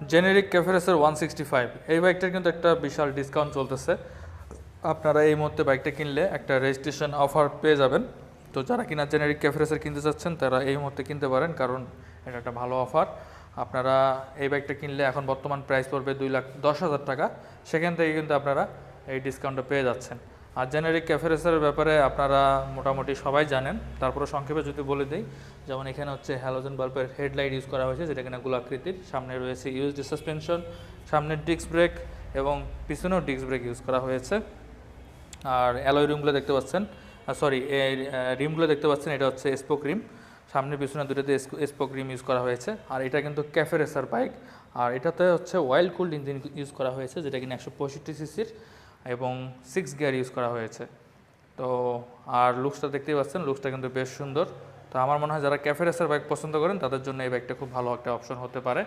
Generic cafe racer 165 এই বাইকটার কিন্তু একটা বিশাল ডিসকাউন্ট চলতেছে। আপনারা এই মুহূর্তে বাইকটা কিনলে একটা রেজিস্ট্রেশন অফার পেয়ে যাবেন। তো যারা কিনা জেনেরিক ক্যাফে রেসার কিনতে চাচ্ছেন তারা এই মুহূর্তে কিনতে পারেন, কারণ এটা একটা ভালো অফার। আপনারা এই বাইকটা কিনলে এখন বর্তমান প্রাইস পড়বে 2,10,000 টাকা, সেখান থেকে কিন্তু আপনারা এই ডিসকাউন্টটা পেয়ে যাচ্ছেন। আর জেনেরিক ক্যাফে রেসারের ব্যাপারে আপনারা মোটামুটি সবাই জানেন, তারপরে সংক্ষেপে যদি বলে দিই, যেমন এখানে হচ্ছে হ্যালোজেন বাল্বের হেডলাইট ইউজ করা হয়েছে, যেটা কিনা গোলাকৃতির। সামনে রয়েছে ইউএসডি সাসপেনশন, সামনের ডিস্ক ব্রেক এবং পিছনেও ডিস্ক ব্রেক ইউজ করা হয়েছে। আর অ্যালয় রিমগুলো দেখতে পাচ্ছেন, এই রিমগুলো দেখতে পাচ্ছেন, এটা হচ্ছে স্পোক রিম। সামনে পিছনে দুটোতে স্পোক রিম ইউজ করা হয়েছে। আর এটা কিন্তু ক্যাফে রেসার বাইক, আর এটাতে হচ্ছে অয়েল কুল্ড ইঞ্জিন ইউজ করা হয়েছে, যেটা কিনা 165 সিসির এবং 6 গিয়ার ইউজ করা হয়েছে। তো আর লুকসটা দেখতেই পাচ্ছেন, লুকসটা কিন্তু বেশ সুন্দর। তো আমার মনে হয় যারা ক্যাফে রেসার বাইক পছন্দ করেন তাদের জন্য এই বাইকটা খুব ভালো একটা অপশন হতে পারে।